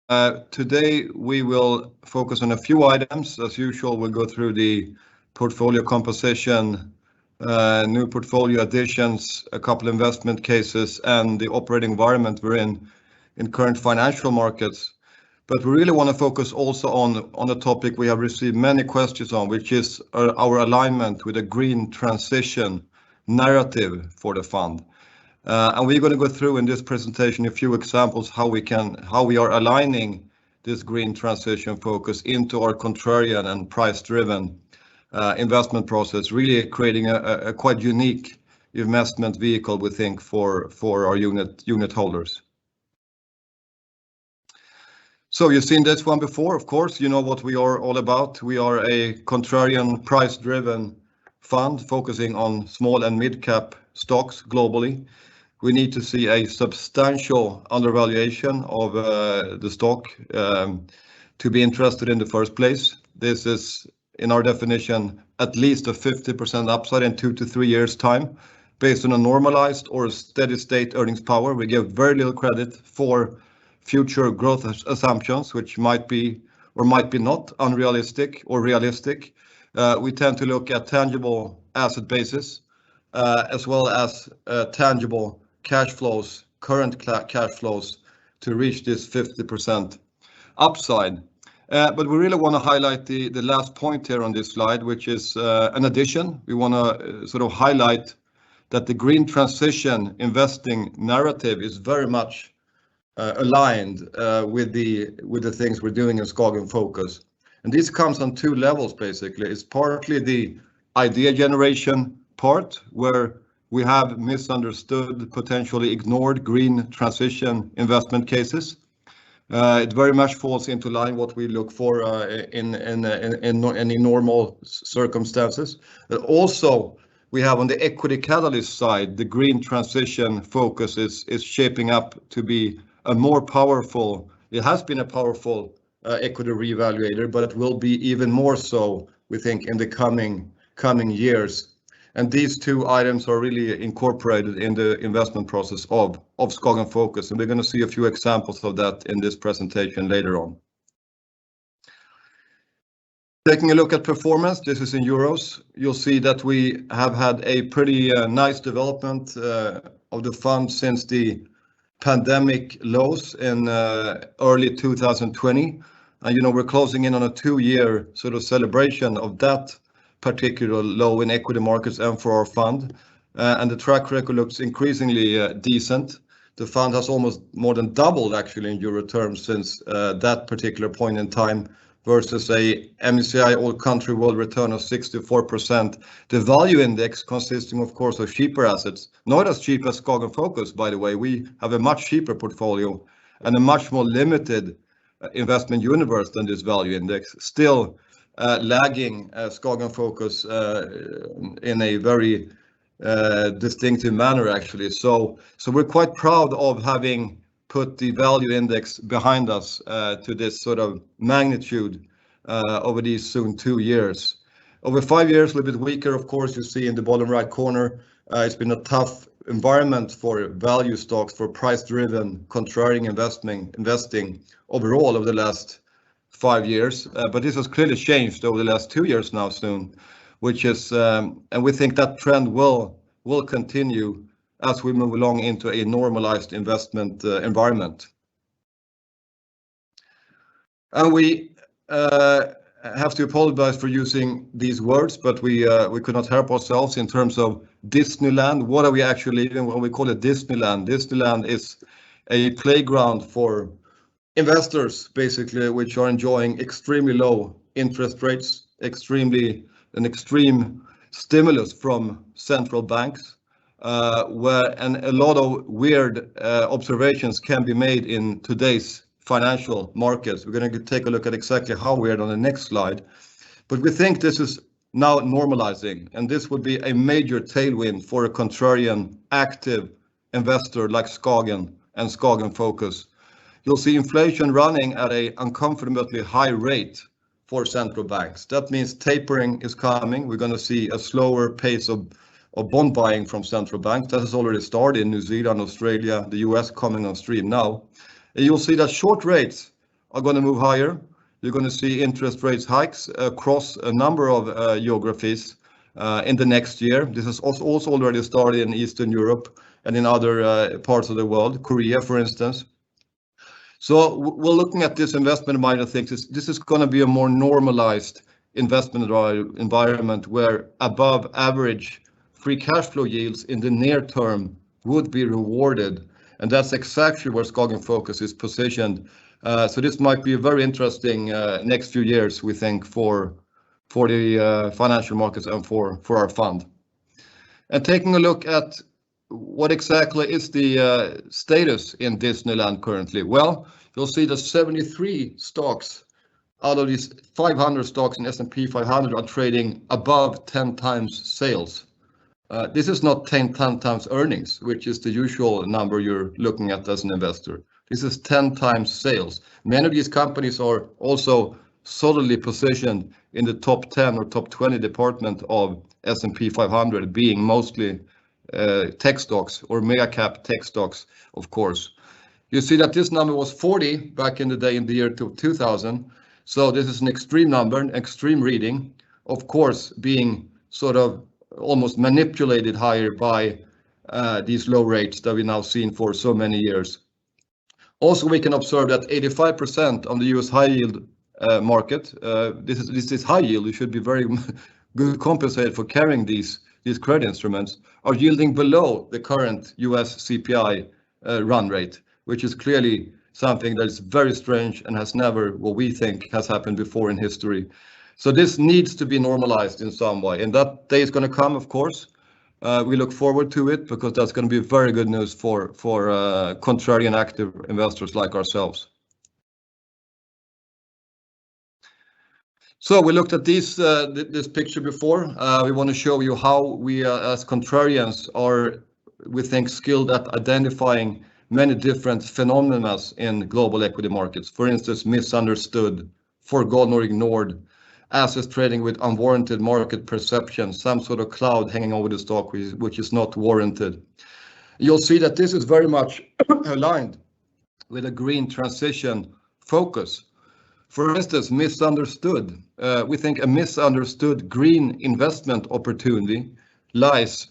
Today we will focus on a few items. As usual, we'll go through the portfolio composition, new portfolio additions, a couple investment cases, and the operating environment we're in current financial markets. But we really want to focus also on a topic we have received many questions on, which is our alignment with a green transition narrative for the fund. And we're going to go through in this presentation a few examples how we are aligning this green transition focus into our contrarian and price-driven investment process, really creating a quite unique investment vehicle, we think, for our unit holders. So you've seen this one before, of course, you know what we are all about. We are a contrarian price-driven fund focusing on small and mid-cap stocks globally. We need to see a substantial undervaluation of the stock to be interested in the first place. This is, in our definition, at least a 50% upside in 2 to 3 years' time, based on a normalized or steady state earnings power. We give very little credit for future growth assumptions, which might be or might be not unrealistic or realistic. We tend to look at tangible asset bases as well as tangible cash flows, current cash flows, to reach this 50% upside. But we really want to highlight the last point here on this slide, which is an addition. We want to sort of highlight that the green transition investing narrative is very much aligned with the things we're doing in SKAGEN Focus. And this comes on 2 levels, basically. It's partly the idea generation part, where we have misunderstood, potentially ignored green transition investment cases. It very much falls into line what we look for in any normal circumstances. But also, we have on the equity catalyst side, the green transition focus is shaping up to be a more powerful, it has been a powerful equity reevaluator, but it will be even more so, we think, in the coming years. And these 2 items are really incorporated in the investment process of SKAGEN Focus. And we're going to see a few examples of that in this presentation later on. Taking a look at performance, this is in euros. You'll see that we have had a pretty nice development of the fund since the pandemic lows in early 2020. And, you know, we're closing in on a 2-year sort of celebration of that particular low in equity markets and for our fund. And the track record looks increasingly decent. The fund has almost more than doubled actually in euro terms since that particular point in time, versus a MSCI all country world return of 64%. The value index consisting, of course, of cheaper assets, not as cheap as SKAGEN Focus, by the way. We have a much cheaper portfolio and a much more limited investment universe than this value index, still lagging SKAGEN Focus in a very distinctive manner, actually. So we're quite proud of having put the value index behind us to this sort of magnitude over these soon 2 years. Over 5 years, a little bit weaker, of course. You see in the bottom right corner, it's been a tough environment for value stocks, for price-driven contrarian investing overall over the last 5 years. But this has clearly changed over the last 2 years now soon, which is, and we think that trend will continue as we move along into a normalized investment environment. And we have to apologize for using these words, but we could not help ourselves in terms of Disneyland. What are we actually living? Well, we call it Disneyland. Disneyland is a playground for investors, basically, which are enjoying extremely low interest rates, an extreme stimulus from central banks, and a lot of weird observations can be made in today's financial markets. We're going to take a look at exactly how weird on the next slide. But we think this is now normalizing, and this would be a major tailwind for a contrarian active investor like SKAGEN and SKAGEN Focus. You'll see inflation running at an uncomfortably high rate for central banks. That means tapering is coming. We're going to see a slower pace of bond buying from central banks. That has already started in New Zealand, Australia, the US coming on stream now. And you'll see that short rates are going to move higher. You're going to see interest rates hikes across a number of geographies in the next year. This has also already started in Eastern Europe and in other parts of the world, Korea, for instance. So we're looking at this investment environment. I think this is going to be a more normalized investment environment where above average free cash flow yields in the near term would be rewarded. And that's exactly where SKAGEN Focus is positioned. So this might be a very interesting next few years, we think, for the financial markets and for our fund. And taking a look at what exactly is the status in Disneyland currently? Well, you'll see that 73 stocks out of these 500 stocks in S&P 500 are trading above 10 times sales. This is not 10 times earnings, which is the usual number you're looking at as an investor. This is 10 times sales. Many of these companies are also solidly positioned in the top 10 or top 20 department of S&P 500, being mostly tech stocks or mega cap tech stocks, of course. You see that this number was 40 back in the day in the year 2000. So this is an extreme number, an extreme reading, of course, being sort of almost manipulated higher by these low rates that we've now seen for so many years. Also, we can observe that 85% on the US high yield market, this is high yield, you should be very good compensated for carrying these credit instruments, are yielding below the current US CPI run rate, which is clearly something that is very strange and has never, what we think, has happened before in history. So this needs to be normalized in some way, and that day is going to come, of course. We look forward to it because that's going to be very good news for contrarian active investors like ourselves. So we looked at this picture before. We want to show you how we as contrarians are, we think, skilled at identifying many different phenomena in global equity markets. For instance, misunderstood, forgotten or ignored, assets trading with unwarranted market perception, some sort of cloud hanging over the stock which is not warranted. You'll see that this is very much aligned with a green transition focus. For instance, misunderstood. We think a misunderstood green investment opportunity lies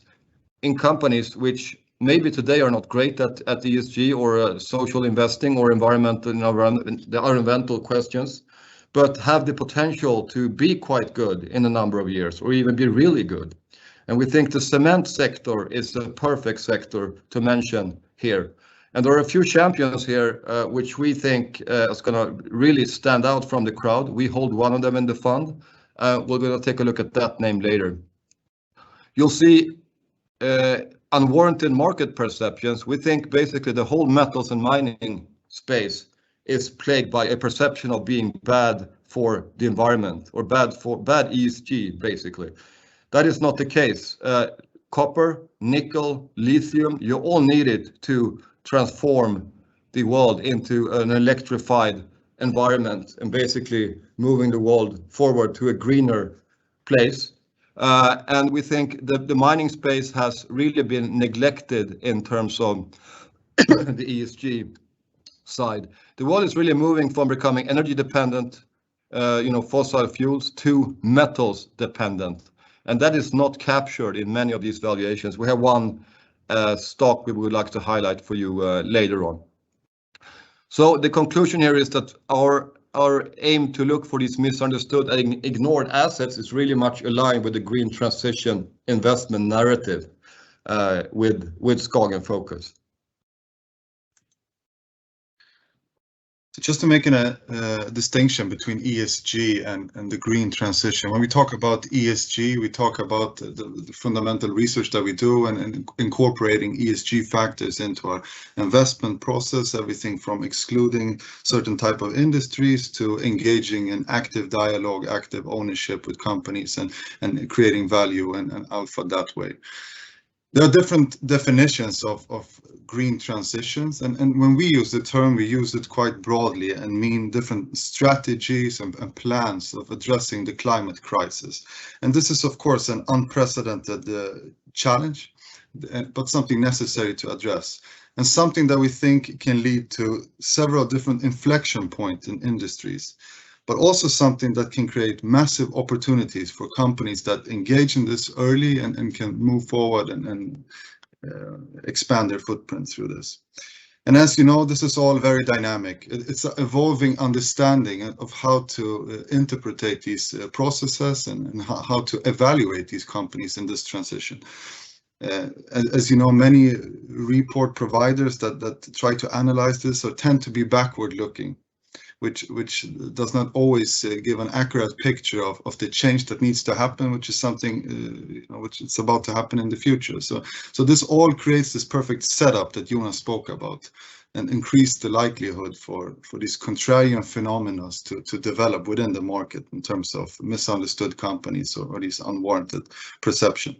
in companies which maybe today are not great at ESG or social investing or environmental questions, but have the potential to be quite good in a number of years or even be really good. And we think the cement sector is the perfect sector to mention here. And there are a few champions here which we think is going to really stand out from the crowd. We hold one of them in the fund. We're going to take a look at that name later. You'll see unwarranted market perceptions. We think basically the whole metals and mining space is plagued by a perception of being bad for the environment or bad ESG, basically. That is not the case. Copper, nickel, lithium, you all need it to transform the world into an electrified environment and basically moving the world forward to a greener place. And we think that the mining space has really been neglected in terms of the ESG side. The world is really moving from becoming energy dependent, fossil fuels, to metals dependent. And that is not captured in many of these valuations. We have one stock we would like to highlight for you later on. So the conclusion here is that our aim to look for these misunderstood and ignored assets is really much aligned with the green transition investment narrative with SKAGEN Focus. So just to make a distinction between ESG and the green transition, when we talk about ESG, we talk about the fundamental research that we do and incorporating ESG factors into our investment process, everything from excluding certain type of industries to engaging in active dialogue, active ownership with companies and creating value and alpha that way. There are different definitions of green transitions, and when we use the term, we use it quite broadly and mean different strategies and plans of addressing the climate crisis. And this is, of course, an unprecedented challenge, but something necessary to address. and something that we think can lead to several different inflection points in industries, but also something that can create massive opportunities for companies that engage in this early and can move forward and expand their footprint through this. And as you know, this is all very dynamic. It's an evolving understanding of how to interpret these processes and how to evaluate these companies in this transition. As you know, many report providers that try to analyze this tend to be backward looking, which does not always give an accurate picture of the change that needs to happen, which is something which is about to happen in the future. So this all creates this perfect setup that Jonas spoke about, and increase the likelihood for these contrarian phenomena to develop within the market in terms of misunderstood companies or these unwarranted perceptions.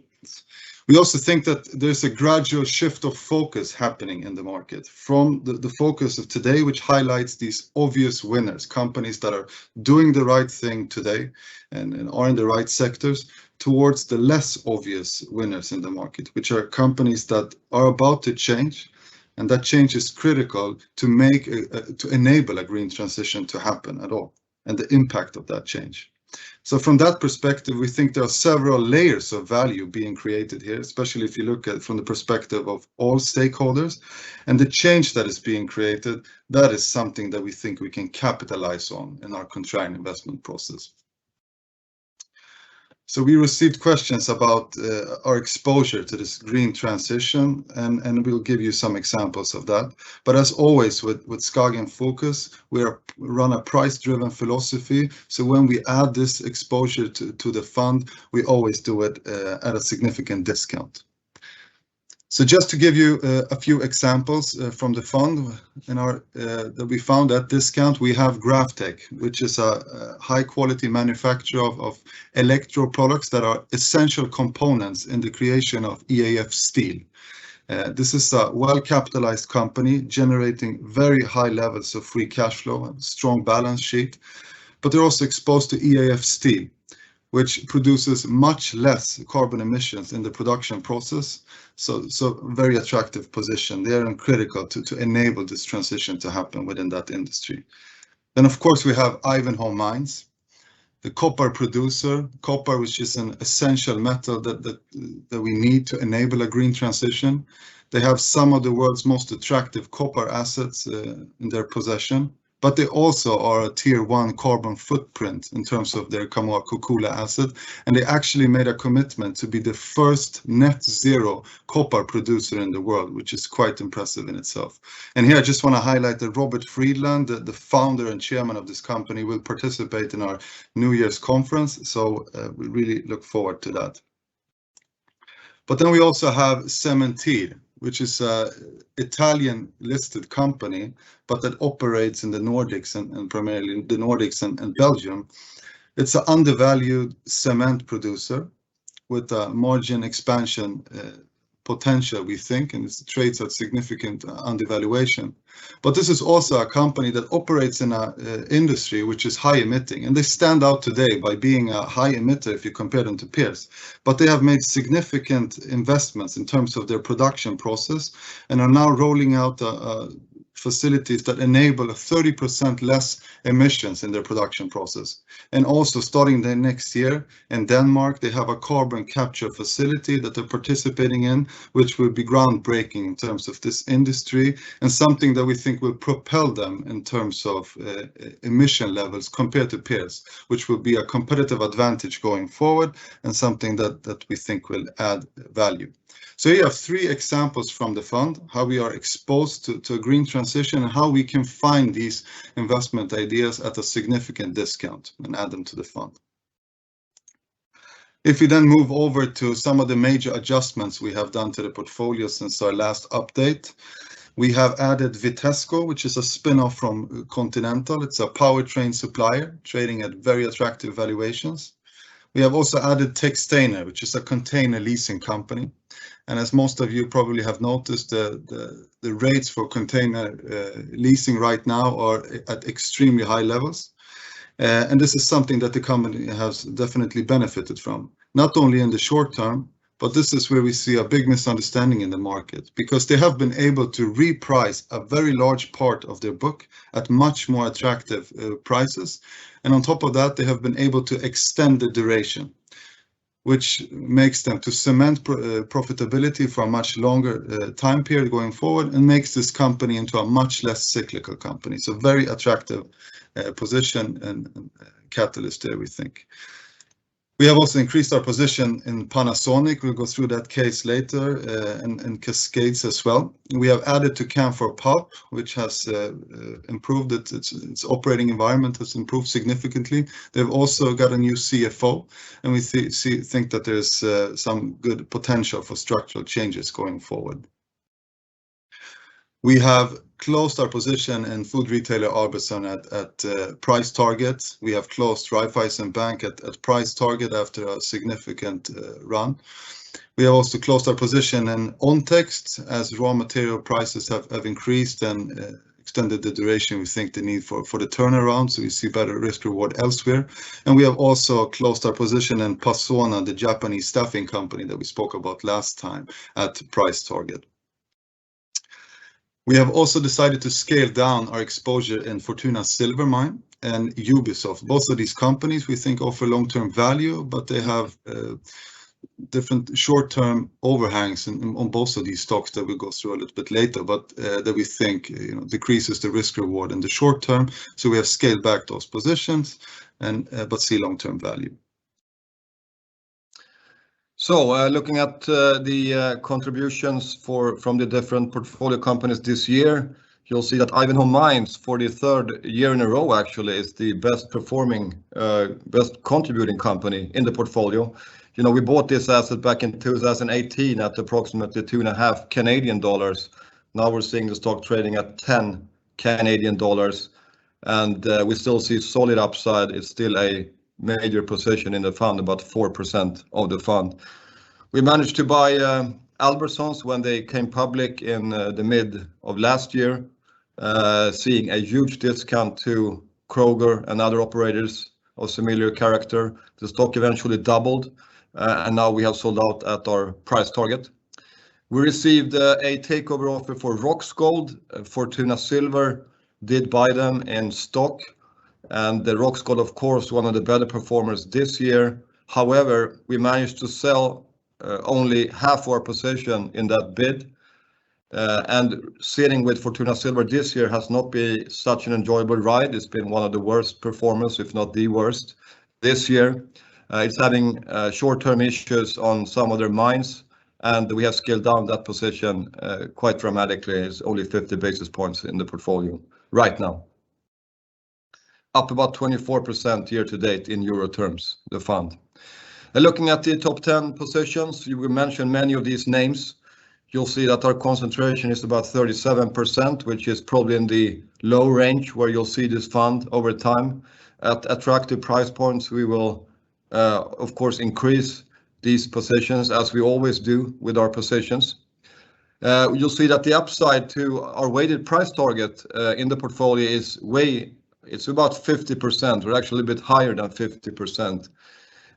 We also think that there's a gradual shift of focus happening in the market from the focus of today, which highlights these obvious winners, companies that are doing the right thing today and are in the right sectors, towards the less obvious winners in the market, which are companies that are about to change, and that change is critical to enable a green transition to happen at all, and the impact of that change. So from that perspective, we think there are several layers of value being created here, especially if you look at it from the perspective of all stakeholders, and the change that is being created, that is something that we think we can capitalize on in our contrarian investment process. So we received questions about our exposure to this green transition, and we'll give you some examples of that. But as always with SKAGEN Focus, we run a price-driven philosophy. So when we add this exposure to the fund, we always do it at a significant discount. So just to give you a few examples from the fund that we found at discount, we have GrafTech, which is a high-quality manufacturer of electro products that are essential components in the creation of EAF steel. This is a well-capitalized company generating very high levels of free cash flow and strong balance sheet, but they're also exposed to EAF steel, which produces much less carbon emissions in the production process. So very attractive position there and critical to enable this transition to happen within that industry. Then of course we have Edholm mines, the copper producer, copper which is an essential metal that we need to enable a green transition. They have some of the world's most attractive copper assets in their possession, but they also are a tier 1 carbon footprint in terms of their Kamoa-Kakula asset, and they actually made a commitment to be the first net zero copper producer in the world, which is quite impressive in itself. And here I just want to highlight that Robert Friedland, the founder and chairman of this company, will participate in our New Year's conference, so we really look forward to that. But then we also have Cementir, which is an Italian listed company, but that operates in the Nordics and primarily the Nordics and Belgium. It's an undervalued cement producer with a margin expansion potential, we think, and it trades at significant undervaluation. But this is also a company that operates in an industry which is high emitting, and they stand out today by being a high emitter if you compare them to peers. But they have made significant investments in terms of their production process and are now rolling out facilities that enable 30% less emissions in their production process. And also starting the next year in Denmark, they have a carbon capture facility that they're participating in, which will be groundbreaking in terms of this industry and something that we think will propel them in terms of emission levels compared to peers, which will be a competitive advantage going forward and something that we think will add value. So you have 3 examples from the fund, how we are exposed to a green transition and how we can find these investment ideas at a significant discount and add them to the fund. If we then move over to some of the major adjustments we have done to the portfolio since our last update, we have added Vitesco, which is a spin-off from Continental. It's a powertrain supplier trading at very attractive valuations. We have also added Textainer, which is a container leasing company. And as most of you probably have noticed, the rates for container leasing right now are at extremely high levels. And this is something that the company has definitely benefited from, not only in the short term, But this is where we see a big misunderstanding in the market, because they have been able to reprice a very large part of their book at much more attractive prices. And on top of that, they have been able to extend the duration, which makes them to cement profitability for a much longer time period going forward, and makes this company into a much less cyclical company. So very attractive position and catalyst there, we think. We have also increased our position in Panasonic. We'll go through that case later, and Cascades as well. We have added to Canfor Pulp, which has improved its operating environment has improved significantly. They've also got a new CFO, and we think that there's some good potential for structural changes going forward. We have closed our position in food retailer Albertsson at price target. We have closed Raiffeisen Bank at price target after a significant run. We have also closed our position in Ontext as raw material prices have increased and extended the duration we think they need for the turnaround, so we see better risk reward elsewhere. And we have also closed our position in Pasona, the Japanese staffing company that we spoke about last time, at price target. We have also decided to scale down our exposure in Fortuna Silver Mine and Ubisoft. Both of these companies we think offer long-term value, but they have different short-term overhangs on both of these stocks that we'll go through a little bit later, but that we think decreases the risk reward in the short term. So we have scaled back those positions and but see long-term value. So looking at the contributions from the different portfolio companies this year, you'll see that Edholm Mines, for the third year in a row, actually is the best performing, best contributing company in the portfolio. You know, we bought this asset back in 2018 at approximately 2.5 Canadian dollars. Now we're seeing the stock trading at 10 Canadian dollars, and we still see solid upside. It's still a major position in the fund, about 4% of the fund. We managed to buy Albertsons when they came public in the mid of last year, seeing a huge discount to Kroger and other operators of similar character. The stock eventually doubled, and now we have sold out at our price target. We received a takeover offer for Roxgold. Fortuna Silver did buy them in stock, and the Roxgold, of course, one of the better performers this year. However, we managed to sell only half our position in that bid, and sitting with Fortuna Silver this year has not been such an enjoyable ride. It's been one of the worst performers, if not the worst, this year. It's having short-term issues on some of their mines, and we have scaled down that position quite dramatically. It's only 50 basis points in the portfolio right now. Up about 24% year to date in euro terms, the fund. And looking at the top 10 positions, you will mention many of these names. You'll see that our concentration is about 37%, which is probably in the low range where you'll see this fund over time. At attractive price points, we will, of course, increase these positions as we always do with our positions. You'll see that the upside to our weighted price target in the portfolio is it's about 50%, or actually a bit higher than 50%.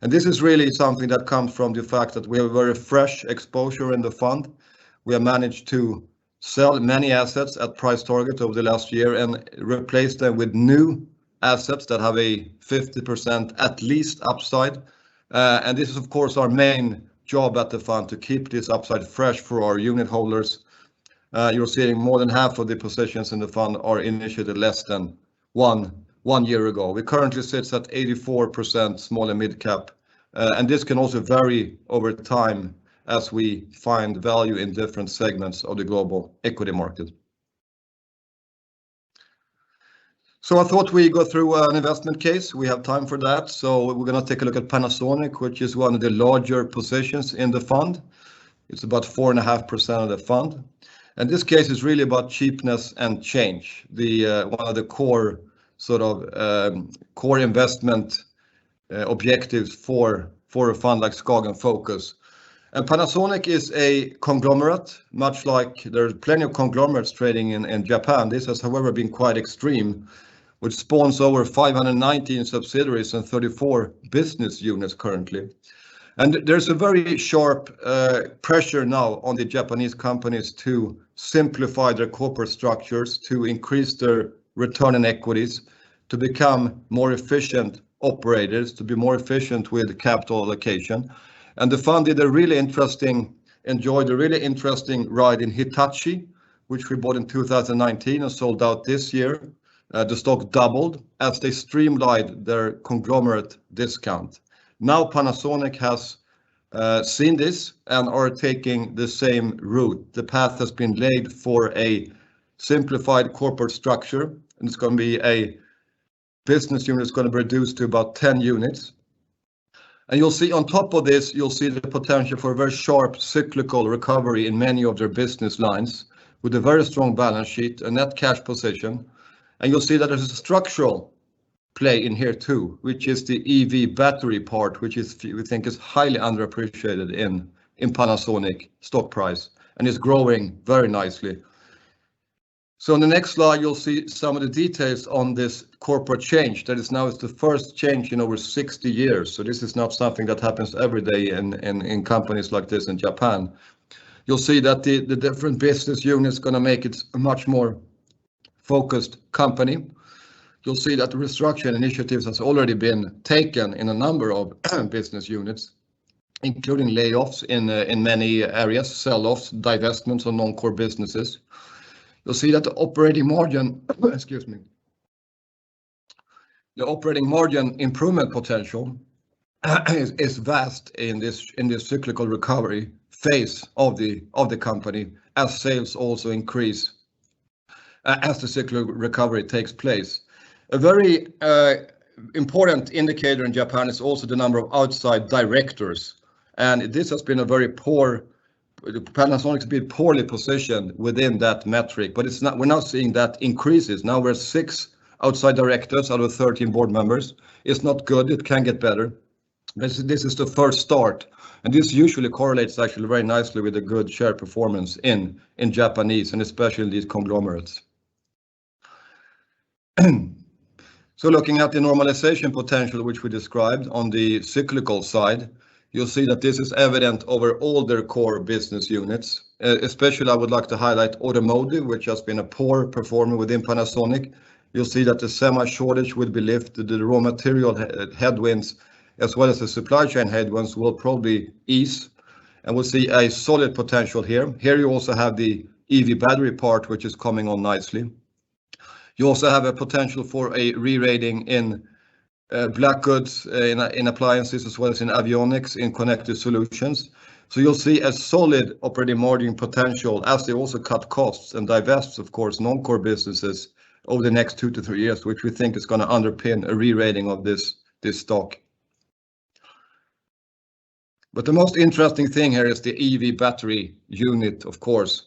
And this is really something that comes from the fact that we have a very fresh exposure in the fund. We have managed to sell many assets at price target over the last year and replace them with new assets that have a 50% at least upside. And this is, of course, our main job at the fund, to keep this upside fresh for our unit holders. You're seeing more than half of the positions in the fund are initiated less than one year ago. We currently sit at 84% small and mid cap, and this can also vary over time as we find value in different segments of the global equity market. So I thought we go through an investment case. We have time for that. So we're going to take a look at Panasonic, which is one of the larger positions in the fund. It's about 4.5% of the fund. And this case is really about cheapness and change, one of the core core investment objectives for a fund like SKAGEN Focus. And Panasonic is a conglomerate, much like there's plenty of conglomerates trading in Japan. This has, however, been quite extreme, which spawns over 519 subsidiaries and 34 business units currently. And there's a very sharp pressure now on the Japanese companies to simplify their corporate structures, to increase their return on equities, to become more efficient operators, to be more efficient with capital allocation. And the fund enjoyed a really interesting ride in Hitachi, which we bought in 2019 and sold out this year. The stock doubled as they streamlined their conglomerate discount. Now Panasonic has seen this and are taking the same route. The path has been laid for a simplified corporate structure, and it's going to be a business unit that's going to be reduced to about 10 units. And you'll see on top of this, you'll see the potential for a very sharp cyclical recovery in many of their business lines with a very strong balance sheet, a net cash position. And you'll see that there's a structural play in here too, which is the EV battery part, which we think is highly underappreciated in Panasonic stock price and is growing very nicely. So on the next slide, you'll see some of the details on this corporate change that is now the first change in over 60 years. So this is not something that happens every day in companies like this in Japan. You'll see that the different business units going to make it a much more focused company. You'll see that the restructuring initiatives has already been taken in a number of business units, including layoffs in many areas, sell-offs, divestments of non-core businesses. You'll see that the operating margin, excuse me, the operating margin improvement potential is vast in this cyclical recovery phase of the company, as sales also increase as the cyclical recovery takes place. A very important indicator in Japan is also the number of outside directors, and this has been a very poor. Panasonic has been poorly positioned within that metric, but it's not. We're now seeing that increases. Now we're 6 outside directors out of 13 board members. It's not good. It can get better. This is the first start, and this usually correlates actually very nicely with a good share performance in Japanese and especially in these conglomerates. So looking at the normalization potential, which we described on the cyclical side, you'll see that this is evident over all their core business units. Especially I would like to highlight automotive, which has been a poor performer within Panasonic. You'll see that the semi shortage will be lifted, the raw material headwinds, as well as the supply chain headwinds will probably ease. And we'll see a solid potential here. Here you also have the EV battery part, which is coming on nicely. You also have a potential for a re-rating in black goods, in appliances, as well as in avionics, in connected solutions. So you'll see a solid operating margin potential as they also cut costs and divest, of course, non-core businesses over the next 2 to 3 years, which we think is going to underpin a re-rating of this stock. But the most interesting thing here is the EV battery unit, of course.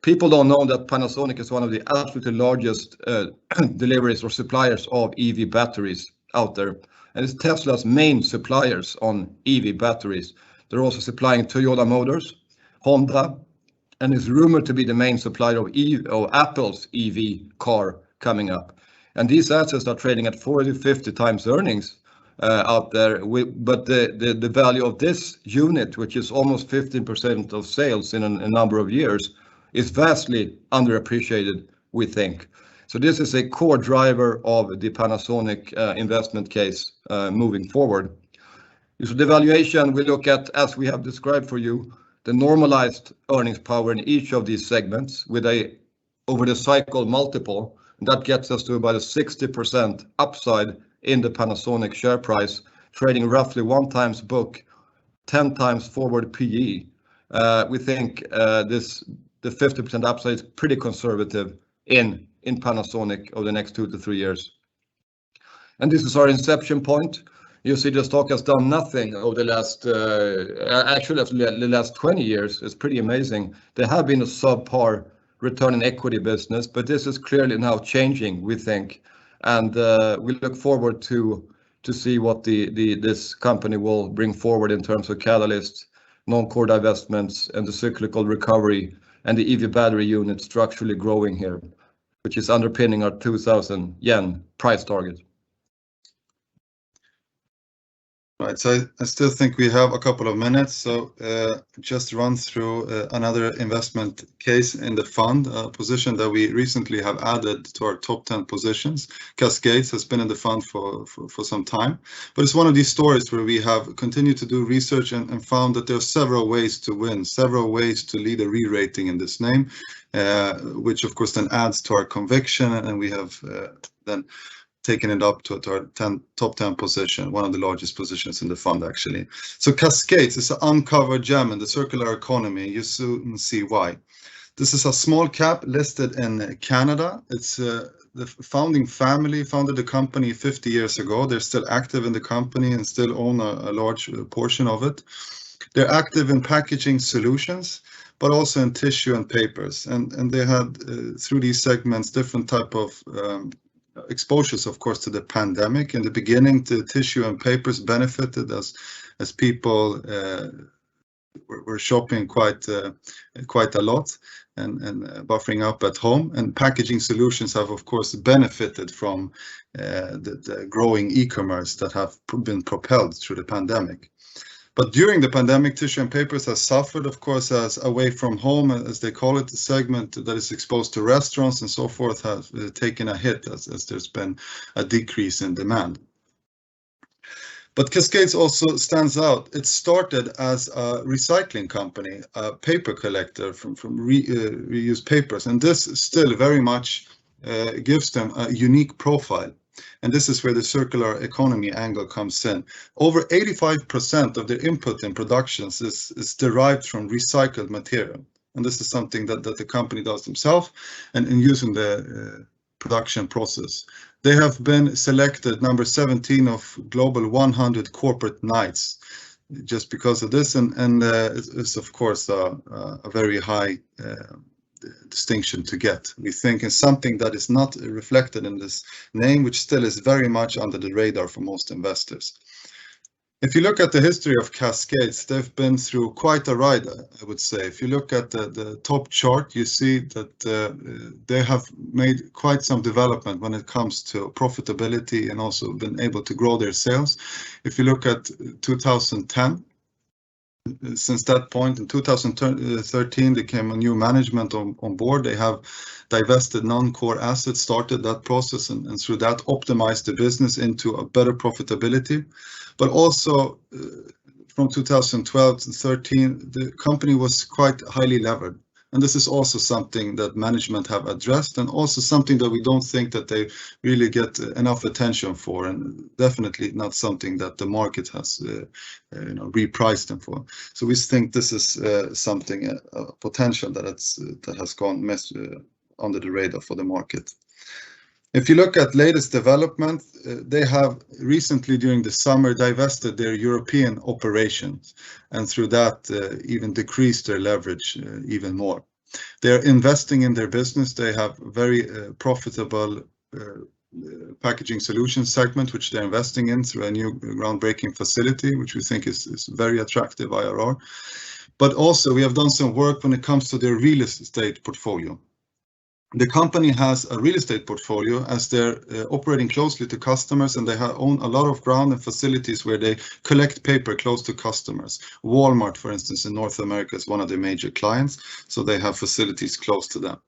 People don't know that Panasonic is one of the absolutely largest deliveries or suppliers of EV batteries out there. And it's Tesla's main suppliers on EV batteries. They're also supplying Toyota Motors, Honda, and is rumored to be the main supplier of Apple's EV car coming up. And these assets are trading at 40 to 50 times earnings out there. But the value of this unit, which is almost 15% of sales in a number of years, is vastly underappreciated, we think. So this is a core driver of the Panasonic investment case moving forward. So the valuation we look at, as we have described for you, the normalized earnings power in each of these segments with a over the cycle multiple, and that gets us to about a 60% upside in the Panasonic share price, trading roughly 1 times book, 10 times forward PE. We think the 50% upside is pretty conservative in Panasonic over the next 2 to 3 years. And this is our inception point. You see the stock has done nothing over the last, actually the last 20 years. It's pretty amazing. They have been a subpar return on equity business, but this is clearly now changing, we think. And we look forward to see what this company will bring forward in terms of catalysts, non-core divestments, and the cyclical recovery, and the EV battery unit structurally growing here, which is underpinning our 2,000 yen price target. Right, so I still think we have a couple of minutes, so just run through another investment case in the fund, a position that we recently have added to our top 10 positions. Cascades has been in the fund for some time, but it's one of these stories where we have continued to do research and found that there are several ways to win, several ways to lead a re-rating in this name, which of course then adds to our conviction, and we have then taking it up to our top 10 position, one of the largest positions in the fund, actually. So Cascades is an uncovered gem in the circular economy. You soon see why. This is a small cap listed in Canada. It's the founding family founded the company 50 years ago. They're still active in the company and still own a large portion of it. They're active in packaging solutions, but also in tissue and papers. And they had, through these segments, different type of exposures, of course, to the pandemic. In the beginning, the tissue and papers benefited as people were shopping quite a lot and buffering up at home. And packaging solutions have, of course, benefited from the growing e-commerce that have been propelled through the pandemic. But during the pandemic, tissue and papers has suffered, of course, as away from home, as they call it, the segment that is exposed to restaurants and so forth has taken a hit as there's been a decrease in demand. But Cascades also stands out. It started as a recycling company, a paper collector from reused papers, and this still very much gives them a unique profile. And this is where the circular economy angle comes in. Over 85% of their input in productions is derived from recycled material. And this is something that the company does themselves and using the production process. They have been selected number 17 of Global 100 Corporate Knights just because of this. And it's of course a very high distinction to get, we think, is something that is not reflected in this name, which still is very much under the radar for most investors. If you look at the history of Cascades, they've been through quite a ride, I would say. If you look at the top chart, you see that they have made quite some development when it comes to profitability and also been able to grow their sales. If you look at 2010, since that point, in 2013, there came a new management on board. They have divested non-core assets, started that process, and through that optimized the business into a better profitability. But also from 2012 to 13, the company was quite highly levered. And this is also something that management have addressed, and also something that we don't think that they really get enough attention for, and definitely not something that the market has repriced them for. So we think this is something, a potential that has gone under the radar for the market. If you look at latest development, they have recently during the summer divested their European operations, and through that even decreased their leverage even more. They're investing in their business. They have very profitable packaging solutions segment, which they're investing in through a new groundbreaking facility, which we think is very attractive IRR. But also we have done some work when it comes to their real estate portfolio. The company has a real estate portfolio as they're operating closely to customers, and they own a lot of ground and facilities where they collect paper close to customers. Walmart, for instance, in North America is one of their major clients, so they have facilities close to them.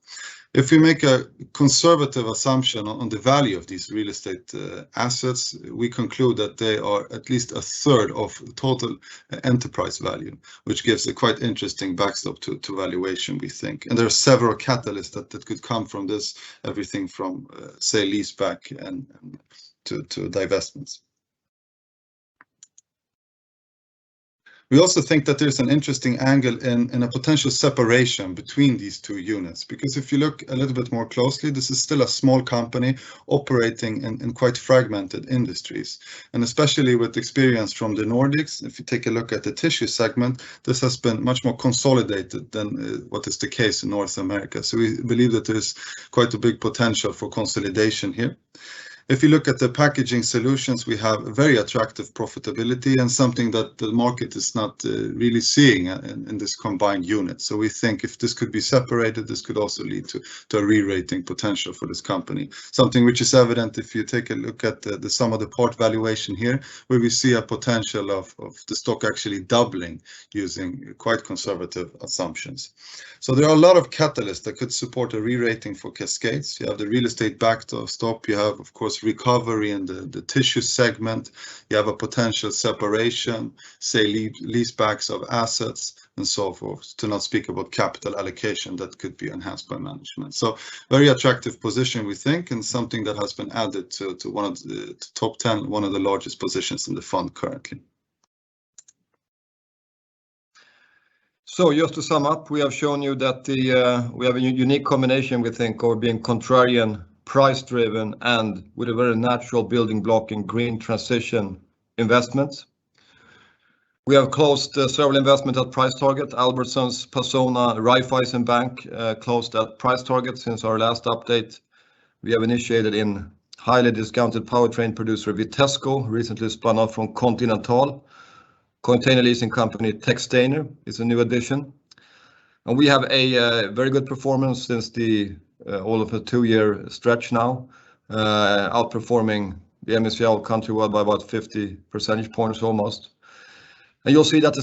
If we make a conservative assumption on the value of these real estate assets, we conclude that they are at least a third of total enterprise value, which gives a quite interesting backstop to valuation, we think. And there are several catalysts that could come from this, everything from say leaseback and to divestments. We also think that there's an interesting angle in a potential separation between these two units, because if you look a little bit more closely, this is still a small company operating in quite fragmented industries. And especially with experience from the Nordics, if you take a look at the tissue segment, this has been much more consolidated than what is the case in North America. So we believe that there's quite a big potential for consolidation here. If you look at the packaging solutions, we have very attractive profitability and something that the market is not really seeing in this combined unit. So we think if this could be separated, this could also lead to a re-rating potential for this company. Something which is evident if you take a look at the sum of the part valuation here, where we see a potential of the stock actually doubling using quite conservative assumptions. So there are a lot of catalysts that could support a re-rating for Cascades. You have the real estate backstop, you have, of course, recovery in the tissue segment, you have a potential separation, say leasebacks of assets and so forth, to not speak about capital allocation that could be enhanced by management. So very attractive position, we think, and something that has been added to one of the top 10, one of the largest positions in the fund currently. So just to sum up, we have shown you that we have a unique combination, we think, of being contrarian, price-driven, and with a very natural building block in green transition investments. We have closed several investments at price target. Albertsons, Persona, Raiffeisen Bank closed at price target since our last update. We have initiated in highly discounted powertrain producer Vitesco, recently spun off from Continental. Container leasing company Textainer is a new addition. And we have a very good performance since all of a 2-year stretch now, outperforming the MSCI countrywide by about 50 percentage points almost. And you'll see that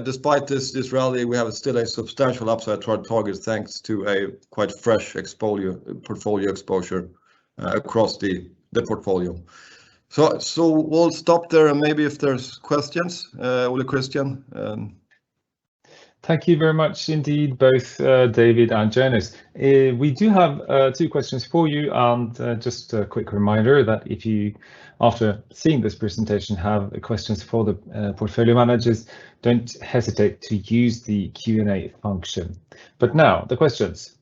despite this rally, we have still a substantial upside to our targets thanks to a quite fresh portfolio exposure across the portfolio. So we'll stop there, and maybe if there's questions, Ole Christian. Thank you very much indeed, both David and Jonas. We do have 2 questions for you, and just a quick reminder that if you, after seeing this presentation, have questions for the portfolio managers, don't hesitate to use the Q&A function. But now, the questions.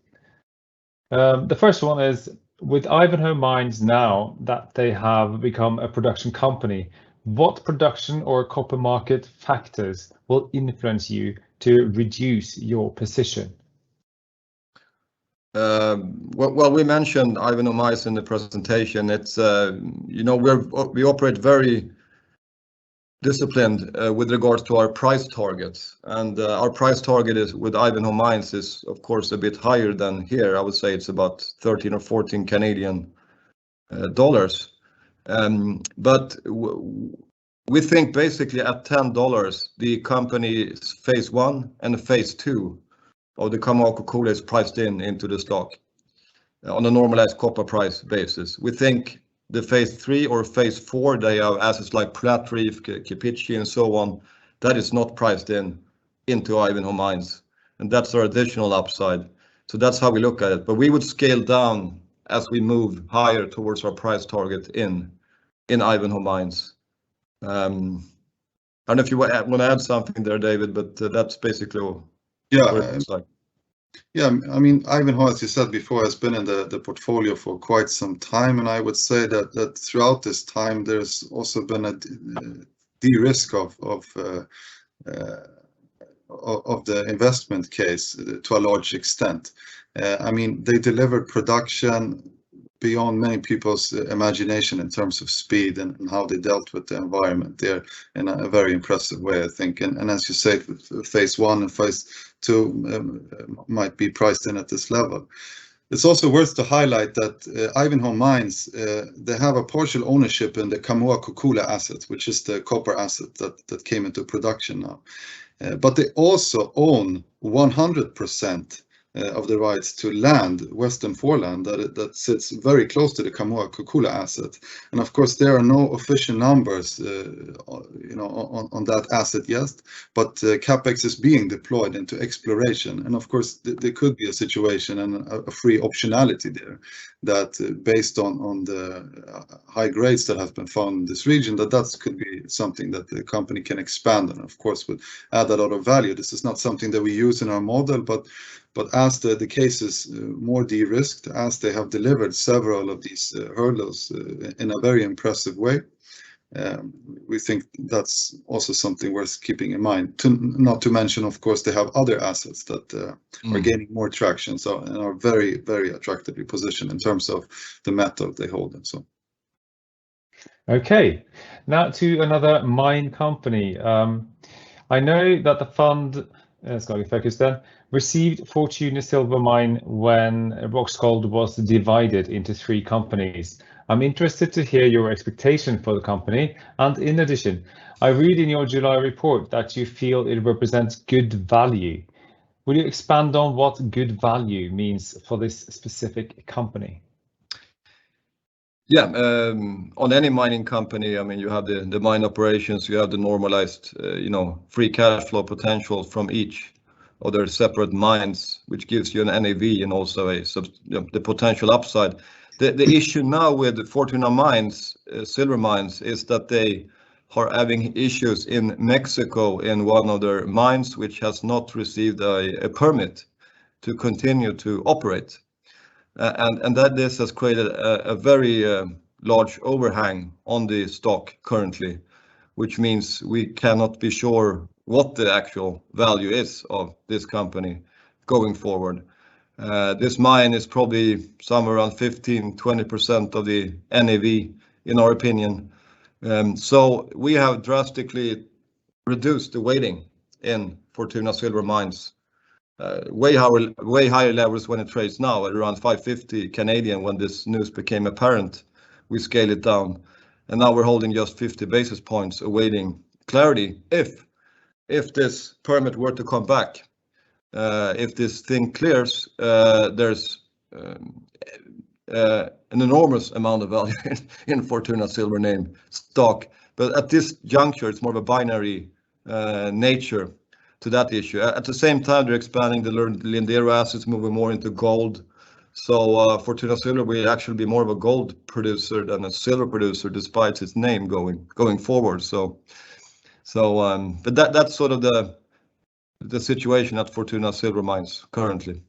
The first one is, with Ivanhoe Mines now that they have become a production company, what production or copper market factors will influence you to reduce your position? Well, we mentioned Ivanhoe Mines in the presentation. It's we operate very disciplined with regards to our price targets, and our price target is with Ivanhoe Mines is of course a bit higher than here. I would say it's about 13 or 14 Canadian dollars, but we think basically at $10 the company's phase 1 and phase 2 of the Kamoa-Kakula is priced into the stock on a normalized copper price basis. We think the phase 3 or phase 4, they have assets like Platreef, Kipichi and so on, that is not priced into Ivanhoe Mines, and that's our additional upside. So that's how we look at it, but we would scale down as we move higher towards our price target in Ivanhoe Mines. I don't know if you want to add something there, David, but that's basically all. Yeah, yeah. I mean, Ivanhoe, as you said before, has been in the portfolio for quite some time, and I would say that throughout this time, there's also been a de-risk of the investment case to a large extent. I mean, they delivered production beyond many people's imagination in terms of speed and how they dealt with the environment there in a very impressive way, I think. And as you say, phase 1 and phase 2 might be priced in at this level. It's also worth to highlight that Ivanhoe Mines, they have a partial ownership in the Kamoa-Kakula asset, which is the copper asset that came into production now. But they also own 100% of the rights to land, Western Foreland, that sits very close to the Kamoa-Kakula asset. And of course, there are no official numbers, on that asset yet, but capex is being deployed into exploration. And of course, there could be a situation and a free optionality there that, based on the high grades that have been found in this region, that could be something that the company can expand on. Of course, would add a lot of value. This is not something that we use in our model, but as the case is more de-risked, as they have delivered several of these hurdles in a very impressive way, we think that's also something worth keeping in mind. Not to mention, of course, they have other assets that are gaining more traction, and are very, very attractively positioned in terms of the metal they hold and so. Okay, now to another mine company. I know that the fund, SKAGEN Focus then, received Fortuna Silver Mine when Roxgold was divided into 3 companies. I'm interested to hear your expectation for the company, and in addition, I read in your July report that you feel it represents good value. Will you expand on what good value means for this specific company? Yeah, on any mining company, I mean, you have the mine operations, you have the normalized, free cash flow potential from each of their separate mines, which gives you an NAV and also the potential upside. The issue now with the Fortuna mines, silver mines, is that they are having issues in Mexico in one of their mines, which has not received a permit to continue to operate. And that this has created a very large overhang on the stock currently, which means we cannot be sure what the actual value is of this company going forward. This mine is probably somewhere around 15-20% of the NAV, in our opinion. So we have drastically reduced the weighting in Fortuna Silver Mines. Way higher levels when it trades now at around 550 Canadian. When this news became apparent, we scaled it down, and now we're holding just 50 basis points awaiting clarity if this permit were to come back. If this thing clears, there's an enormous amount of value in Fortuna Silver name stock, but at this juncture it's more of a binary nature to that issue. At the same time, they're expanding the Lindero assets, moving more into gold. So Fortuna Silver will actually be more of a gold producer than a silver producer, despite its name going forward. But that's sort of the situation at Fortuna Silver Mines currently.